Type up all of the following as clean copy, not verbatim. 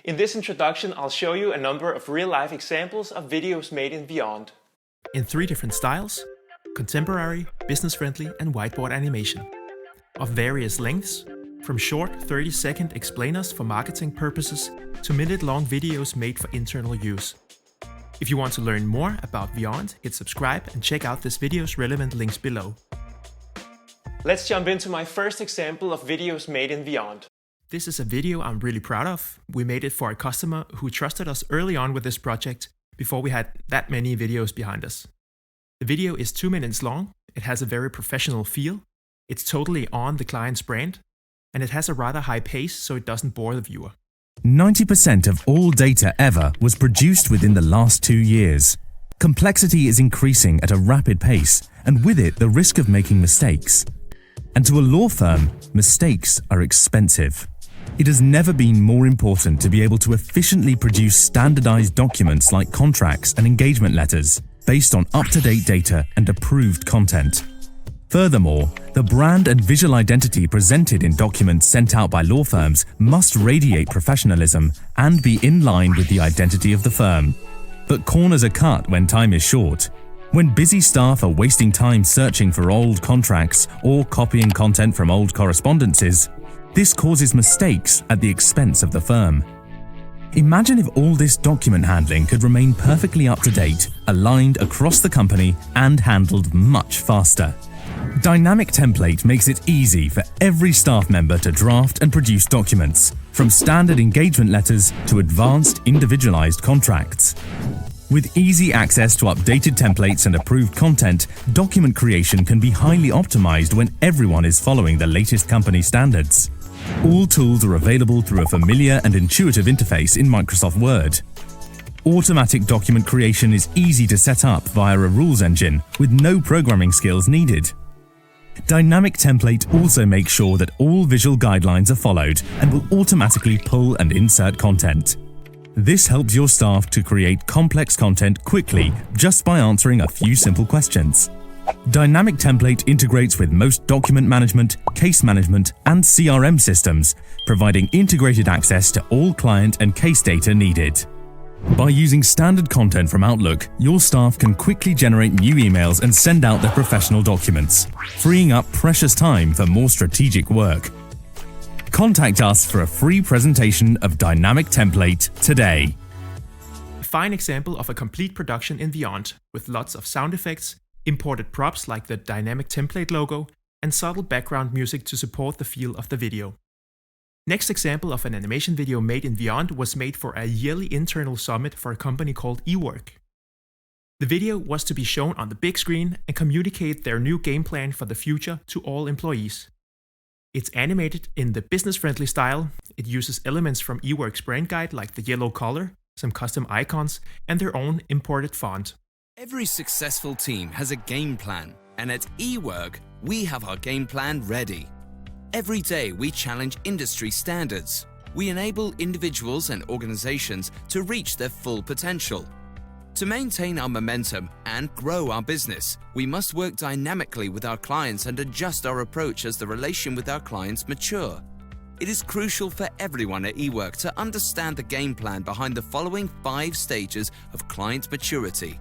In this introduction, I'll show you a number of real-life examples of videos made in Vyond. In 3 different styles: contemporary, business-friendly, and whiteboard animation. Of various lengths, from short 30-second explainers for marketing purposes to minute-long videos made for internal use. If you want to learn more about Vyond, hit subscribe and check out this video's relevant links below. Let's jump into my first example of videos made in Vyond. This is a video I'm really proud of. We made it for a customer who trusted us early on with this project, before we had that many videos behind us. The video is 2 minutes long, it has a very professional feel, it's totally on the client's brand, and it has a rather high pace so it doesn't bore the viewer. 90% of all data ever was produced within the last 2 years. Complexity is increasing at a rapid pace, and with it the risk of making mistakes. And to a law firm, mistakes are expensive. It has never been more important to be able to efficiently produce standardized documents like contracts and engagement letters based on up-to-date data and approved content. Furthermore, the brand and visual identity presented in documents sent out by law firms must radiate professionalism and be in line with the identity of the firm. But corners are cut when time is short. When busy staff are wasting time searching for old contracts or copying content from old correspondences, this causes mistakes at the expense of the firm. Imagine if all this document handling could remain perfectly up to date, aligned across the company, and handled much faster. Dynamic Template makes it easy for every staff member to draft and produce documents, from standard engagement letters to advanced individualized contracts. With easy access to updated templates and approved content, document creation can be highly optimized when everyone is following the latest company standards. All tools are available through a familiar and intuitive interface in Microsoft Word. Automatic document creation is easy to set up via a rules engine with no programming skills needed. Dynamic Template also makes sure that all visual guidelines are followed and will automatically pull and insert content. This helps your staff to create complex content quickly just by answering a few simple questions. Dynamic Template integrates with most document management, case management, and CRM systems, providing integrated access to all client and case data needed. By using standard content from Outlook, your staff can quickly generate new emails and send out their professional documents, freeing up precious time for more strategic work. Contact us for a free presentation of Dynamic Template today. A fine example of a complete production in Vyond, with lots of sound effects, imported props like the Dynamic Template logo, and subtle background music to support the feel of the video. Next example of an animation video made in Vyond was made for a yearly internal summit for a company called eWork. The video was to be shown on the big screen and communicate their new game plan for the future to all employees. It's animated in the business-friendly style. It uses elements from eWork's brand guide like the yellow color, some custom icons, and their own imported font. Every successful team has a game plan, and at eWork, we have our game plan ready. Every day we challenge industry standards. We enable individuals and organizations to reach their full potential. To maintain our momentum and grow our business, we must work dynamically with our clients and adjust our approach as the relation with our clients mature. It is crucial for everyone at eWork to understand the game plan behind the following 5 stages of client maturity.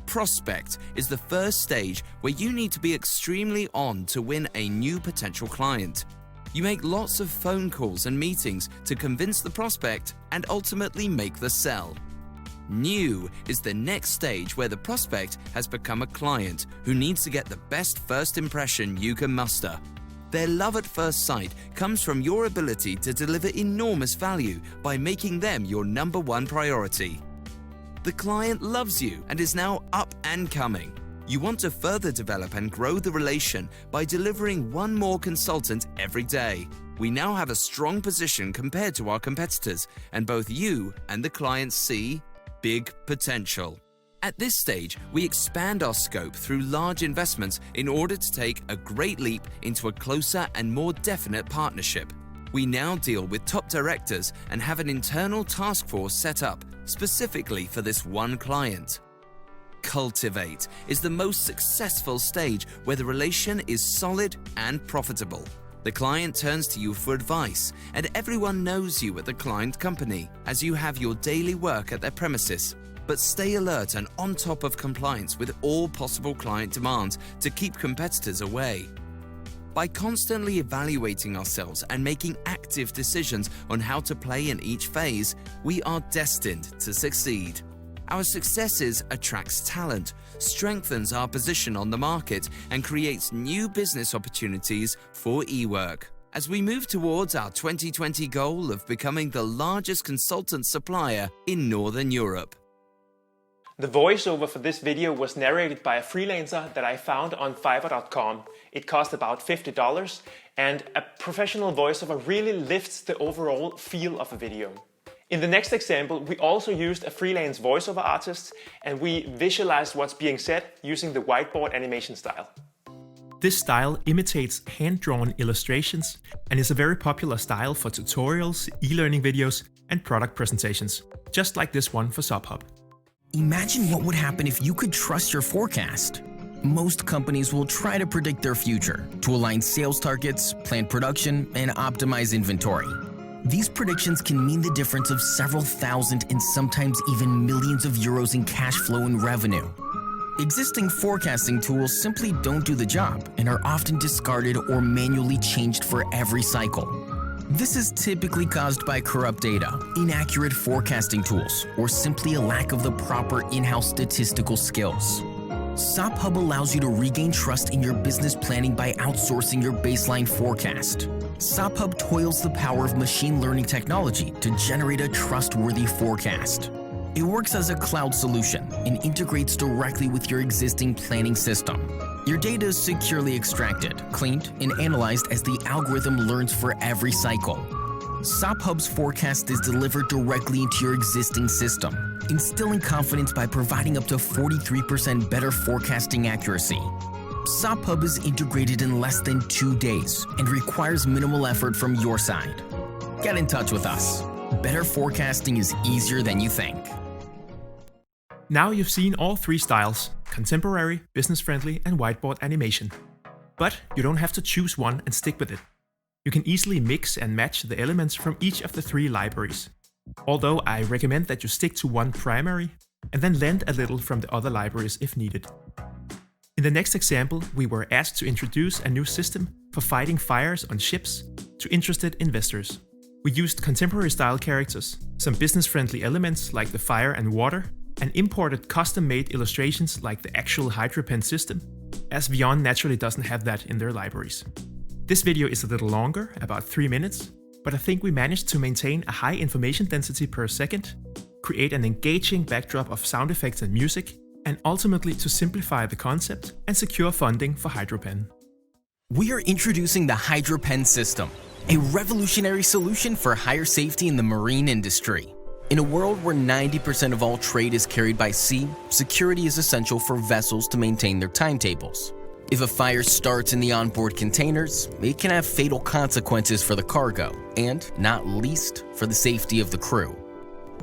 Prospect is the first stage where you need to be extremely on to win a new potential client. You make lots of phone calls and meetings to convince the prospect and ultimately make the sell. New is the next stage where the prospect has become a client who needs to get the best first impression you can muster. Their love at first sight comes from your ability to deliver enormous value by making them your #1 priority. The client loves you and is now up and coming. You want to further develop and grow the relation by delivering one more consultant every day. We now have a strong position compared to our competitors, and both you and the client see big potential. At this stage, we expand our scope through large investments in order to take a great leap into a closer and more definite partnership. We now deal with top directors and have an internal task force set up specifically for this one client. Cultivate is the most successful stage where the relation is solid and profitable. The client turns to you for advice, and everyone knows you at the client company as you have your daily work at their premises. But stay alert and on top of compliance with all possible client demands to keep competitors away. By constantly evaluating ourselves and making active decisions on how to play in each phase, we are destined to succeed. Our successes attracts talent, strengthens our position on the market, and creates new business opportunities for eWork. As we move towards our 2020 goal of becoming the largest consultant supplier in Northern Europe. The voiceover for this video was narrated by a freelancer that I found on Fiverr.com. It cost about $50, and a professional voiceover really lifts the overall feel of a video. In the next example, we also used a freelance voiceover artist, and we visualized what's being said using the whiteboard animation style. This style imitates hand-drawn illustrations and is a very popular style for tutorials, e-learning videos, and product presentations, just like this one for SubHub. Imagine what would happen if you could trust your forecast. Most companies will try to predict their future to align sales targets, plan production, and optimize inventory. These predictions can mean the difference of several thousand and sometimes even millions of euros in cash flow and revenue. Existing forecasting tools simply don't do the job and are often discarded or manually changed for every cycle. This is typically caused by corrupt data, inaccurate forecasting tools, or simply a lack of the proper in-house statistical skills. SubHub allows you to regain trust in your business planning by outsourcing your baseline forecast. SubHub toils the power of machine learning technology to generate a trustworthy forecast. It works as a cloud solution and integrates directly with your existing planning system. Your data is securely extracted, cleaned, and analyzed as the algorithm learns for every cycle. SubHub's forecast is delivered directly into your existing system, instilling confidence by providing up to 43% better forecasting accuracy. SubHub is integrated in less than 2 days and requires minimal effort from your side. Get in touch with us. Better forecasting is easier than you think. Now you've seen all three styles: contemporary, business-friendly, and whiteboard animation. But you don't have to choose one and stick with it. You can easily mix and match the elements from each of the three libraries. Although I recommend that you stick to one primary and then lend a little from the other libraries if needed. In the next example, we were asked to introduce a new system for fighting fires on ships to interested investors. We used contemporary style characters, some business-friendly elements like the fire and water, and imported custom-made illustrations like the actual HydroPen system, as Vyond naturally doesn't have that in their libraries. This video is a little longer, about 3 minutes, but I think we managed to maintain a high information density per second, create an engaging backdrop of sound effects and music, and ultimately to simplify the concept and secure funding for HydroPen. We are introducing the HydroPen system, a revolutionary solution for higher safety in the marine industry. In a world where 90% of all trade is carried by sea, security is essential for vessels to maintain their timetables. If a fire starts in the onboard containers, it can have fatal consequences for the cargo, and, not least, for the safety of the crew.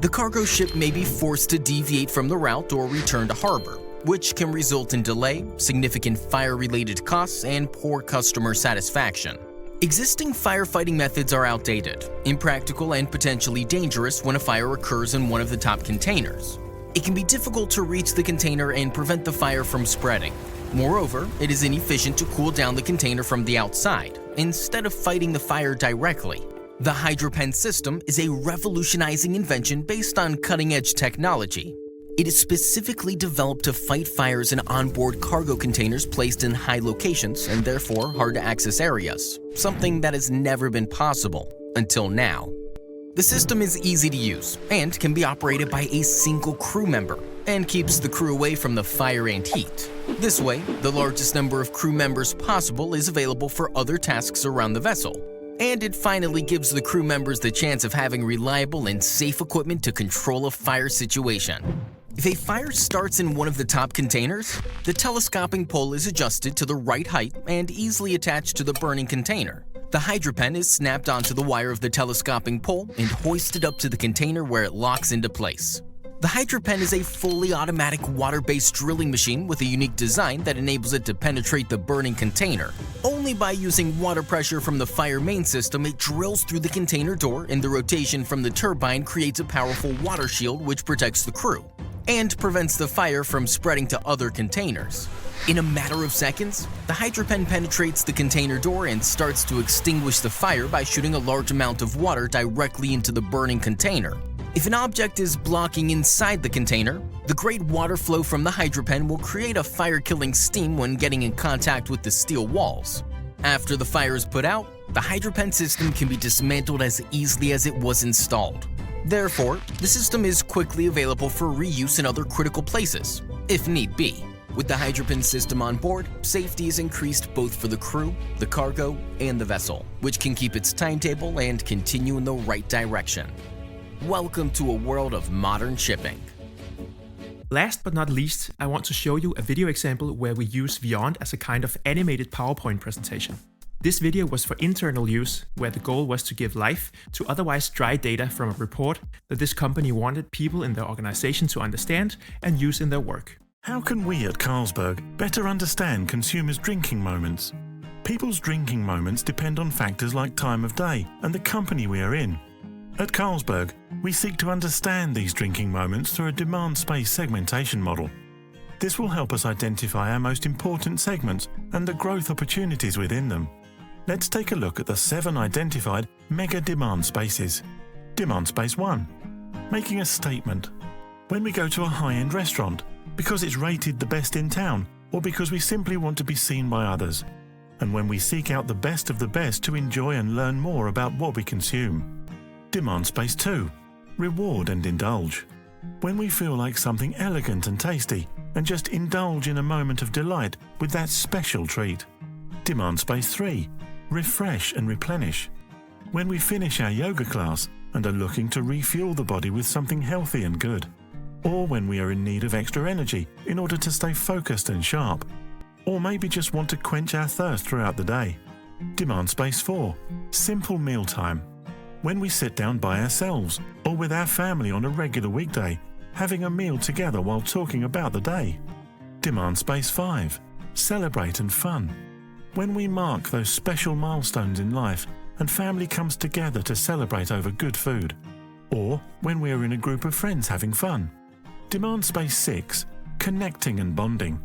The cargo ship may be forced to deviate from the route or return to harbor, which can result in delay, significant fire-related costs, and poor customer satisfaction. Existing firefighting methods are outdated, impractical, and potentially dangerous when a fire occurs in one of the top containers. It can be difficult to reach the container and prevent the fire from spreading. Moreover, it is inefficient to cool down the container from the outside, instead of fighting the fire directly. The HydroPen system is a revolutionizing invention based on cutting-edge technology. It is specifically developed to fight fires in onboard cargo containers placed in high locations and therefore hard-to-access areas, something that has never been possible until now. The system is easy to use and can be operated by a single crew member and keeps the crew away from the fire and heat. This way, the largest number of crew members possible is available for other tasks around the vessel. And it finally gives the crew members the chance of having reliable and safe equipment to control a fire situation. If a fire starts in one of the top containers, the telescoping pole is adjusted to the right height and easily attached to the burning container. The HydroPen is snapped onto the wire of the telescoping pole and hoisted up to the container where it locks into place. The HydroPen is a fully automatic water-based drilling machine with a unique design that enables it to penetrate the burning container. Only by using water pressure from the fire main system, it drills through the container door, and the rotation from the turbine creates a powerful water shield which protects the crew and prevents the fire from spreading to other containers. In a matter of seconds, the HydroPen penetrates the container door and starts to extinguish the fire by shooting a large amount of water directly into the burning container. If an object is blocking inside the container, the great water flow from the HydroPen will create a fire-killing steam when getting in contact with the steel walls. After the fire is put out, the HydroPen system can be dismantled as easily as it was installed. Therefore, the system is quickly available for reuse in other critical places, if need be. With the HydroPen system on board, safety is increased both for the crew, the cargo, and the vessel, which can keep its timetable and continue in the right direction. Welcome to a world of modern shipping. Last but not least, I want to show you a video example where we use Vyond as a kind of animated PowerPoint presentation. This video was for internal use, where the goal was to give life to otherwise dry data from a report that this company wanted people in their organization to understand and use in their work. How can we at Carlsberg better understand consumers' drinking moments? People's drinking moments depend on factors like time of day and the company we are in. At Carlsberg, we seek to understand these drinking moments through a demand space segmentation model. This will help us identify our most important segments and the growth opportunities within them. Let's take a look at the 7 identified mega demand spaces. Demand space 1. Making a statement. When we go to a high-end restaurant, because it's rated the best in town, or because we simply want to be seen by others. And when we seek out the best of the best to enjoy and learn more about what we consume. Demand space 2. Reward and indulge. When we feel like something elegant and tasty, and just indulge in a moment of delight with that special treat. Demand space 3. Refresh and replenish. When we finish our yoga class and are looking to refuel the body with something healthy and good. Or when we are in need of extra energy in order to stay focused and sharp. Or maybe just want to quench our thirst throughout the day. Demand space 4. Simple mealtime. When we sit down by ourselves or with our family on a regular weekday, having a meal together while talking about the day. Demand space 5. Celebrate and fun. When we mark those special milestones in life and family comes together to celebrate over good food. Or when we are in a group of friends having fun. Demand space 6. Connecting and bonding.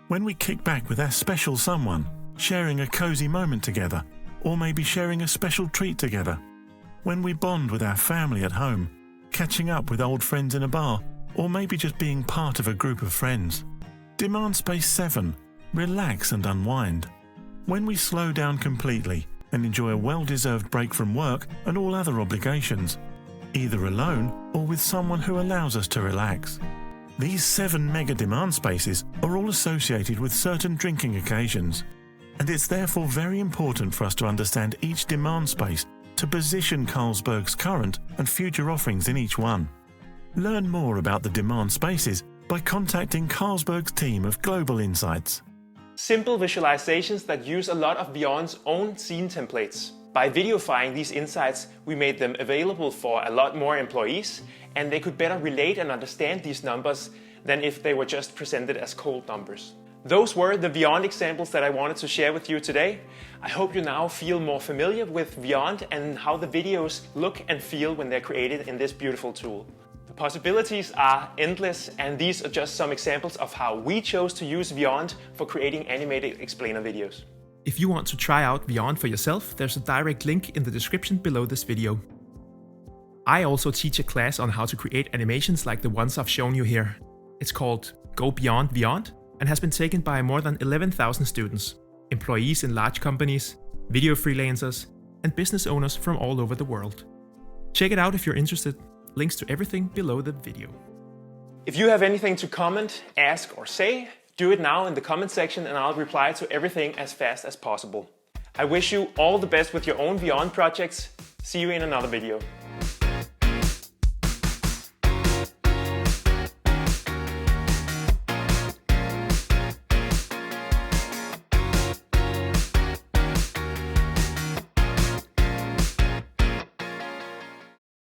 When we kick back with our special someone, sharing a cozy moment together, or maybe sharing a special treat together. When we bond with our family at home, catching up with old friends in a bar, or maybe just being part of a group of friends. Demand space 7. Relax and unwind. When we slow down completely and enjoy a well-deserved break from work and all other obligations, either alone or with someone who allows us to relax. These 7 mega demand spaces are all associated with certain drinking occasions, and it's therefore very important for us to understand each demand space to position Carlsberg's current and future offerings in each one. Learn more about the demand spaces by contacting Carlsberg's team of Global Insights. Simple visualizations that use a lot of Vyond's own scene templates. By videofying these insights, we made them available for a lot more employees, and they could better relate and understand these numbers than if they were just presented as cold numbers. Those were the Vyond examples that I wanted to share with you today. I hope you now feel more familiar with Vyond and how the videos look and feel when they're created in this beautiful tool. The possibilities are endless, and these are just some examples of how we chose to use Vyond for creating animated explainer videos. If you want to try out Vyond for yourself, there's a direct link in the description below this video. I also teach a class on how to create animations like the ones I've shown you here. It's called Go Beyond Vyond and has been taken by more than 11,000 students, employees in large companies, video freelancers, and business owners from all over the world. Check it out if you're interested. Links to everything below the video. If you have anything to comment, ask, or say, do it now in the comment section and I'll reply to everything as fast as possible. I wish you all the best with your own Vyond projects. See you in another video.